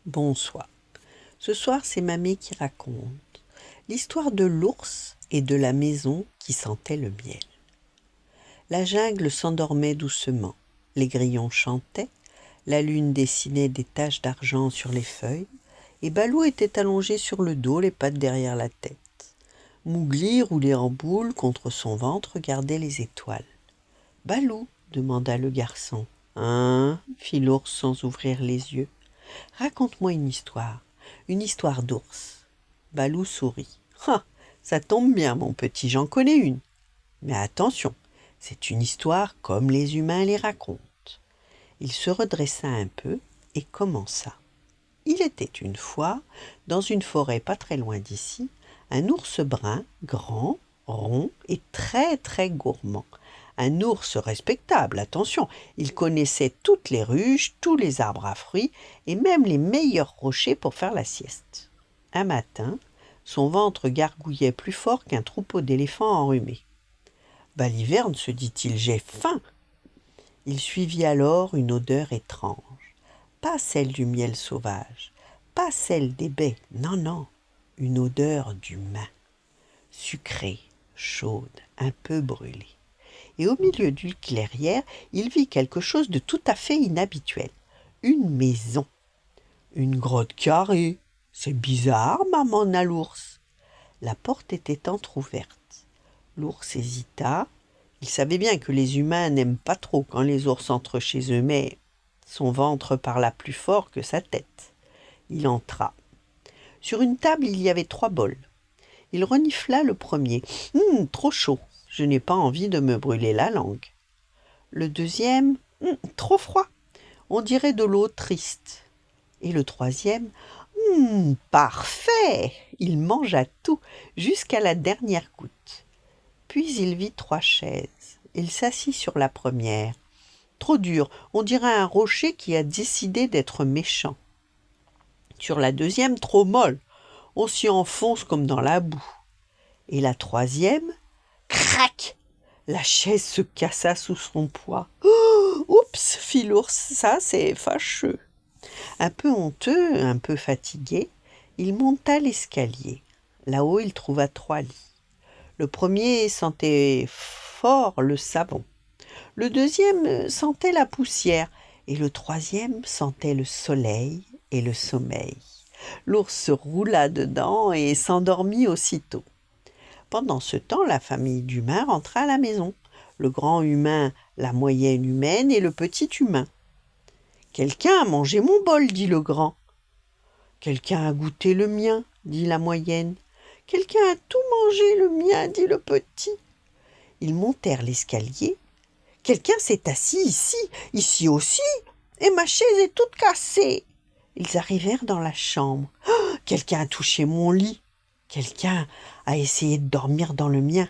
Bonsoir. Ce soir, c'est Mamie qui raconte l'histoire de l'ours et de la maison qui sentait le miel. La jungle s'endormait doucement, les grillons chantaient, la lune dessinait des taches d'argent sur les feuilles, et Balou était allongé sur le dos, les pattes derrière la tête. Mowgli, roulé en boule contre son ventre, regardait les étoiles. « Balou, demanda le garçon. « Hein » fit l'ours sans ouvrir les yeux. « Raconte-moi une histoire d'ours. » Balou sourit. « Ah, ça tombe bien, mon petit, j'en connais une. Mais attention, c'est une histoire comme les humains les racontent. » Il se redressa un peu et commença. Il était une fois, dans une forêt pas très loin d'ici, un ours brun, grand, rond et très très gourmand. Un ours respectable, attention, il connaissait toutes les ruches, tous les arbres à fruits et même les meilleurs rochers pour faire la sieste. Un matin, son ventre gargouillait plus fort qu'un troupeau d'éléphants enrhumés. « Baliverne, se dit-il, j'ai faim !» Il suivit alors une odeur étrange, pas celle du miel sauvage, pas celle des baies, non, non, une odeur d'humain, sucrée, chaude, un peu brûlée. Et au milieu d'une clairière, il vit quelque chose de tout à fait inhabituel, une maison. Une grotte carrée. C'est bizarre, marmonna l'ours. La porte était entr'ouverte. L'ours hésita. Il savait bien que les humains n'aiment pas trop quand les ours entrent chez eux, mais son ventre parla plus fort que sa tête. Il entra. Sur une table, il y avait 3 bols. Il renifla le premier. « Trop chaud, je n'ai pas envie de me brûler la langue. » Le deuxième, « Trop froid, on dirait de l'eau triste. » Et le troisième, « Parfait !» Il mangea tout, jusqu'à la dernière goutte. Puis il vit 3 chaises. Il s'assit sur la première. Trop dur, on dirait un rocher qui a décidé d'être méchant. Sur la deuxième, trop molle, on s'y enfonce comme dans la boue. Et la troisième, crac! La chaise se cassa sous son poids. « Oups !» fit l'ours, « ça c'est fâcheux. » Un peu honteux, un peu fatigué, il monta l'escalier. Là-haut, il trouva 3 lits. Le premier sentait fort le savon. Le deuxième sentait la poussière. Et le troisième sentait le soleil et le sommeil. L'ours se roula dedans et s'endormit aussitôt. Pendant ce temps, la famille d'humains rentra à la maison. Le grand humain, la moyenne humaine et le petit humain. « Quelqu'un a mangé mon bol, dit le grand. Quelqu'un a goûté le mien, dit la moyenne. Quelqu'un a tout mangé le mien, dit le petit. Ils montèrent l'escalier. Quelqu'un s'est assis ici, ici aussi, et ma chaise est toute cassée. Ils arrivèrent dans la chambre. Quelqu'un a touché mon lit. Quelqu'un a essayé de dormir dans le mien.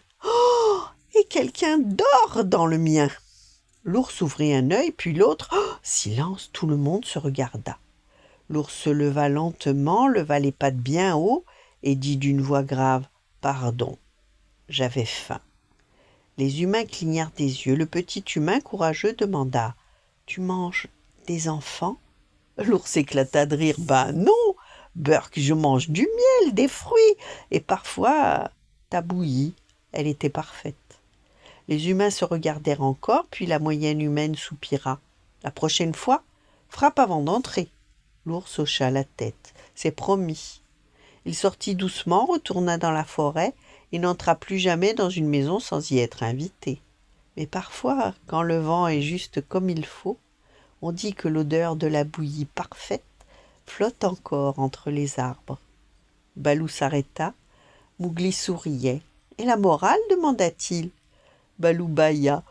Et quelqu'un dort dans le mien. L'ours ouvrit un œil, puis l'autre. Silence, tout le monde se regarda. L'ours se leva lentement, leva les pattes bien haut et dit d'une voix grave « Pardon, j'avais faim. » Les humains clignèrent des yeux. Le petit humain courageux demanda « Tu manges des enfants ?» L'ours éclata de rire. « Ben non, Burk, je mange du miel, des fruits, et parfois ta bouillie, elle était parfaite. » Les humains se regardèrent encore, puis la moyenne humaine soupira. « La prochaine fois, frappe avant d'entrer. » L'ours hocha la tête. « C'est promis. » Il sortit doucement, retourna dans la forêt et n'entra plus jamais dans une maison sans y être invité. Mais parfois, quand le vent est juste comme il faut, on dit que l'odeur de la bouillie parfaite flotte encore entre les arbres. Balou s'arrêta. Mowgli souriait. « Et la morale ?» demanda-t-il. Balou bâilla.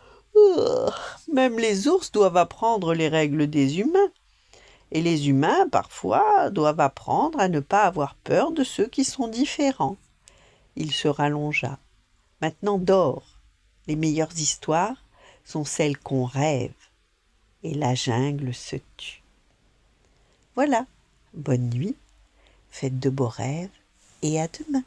« Même les ours doivent apprendre les règles des humains. Et les humains, parfois, doivent apprendre à ne pas avoir peur de ceux qui sont différents. » Il se rallongea. « Maintenant dors. Les meilleures histoires sont celles qu'on rêve. » Et la jungle se tut. Voilà, bonne nuit, faites de beaux rêves et à demain.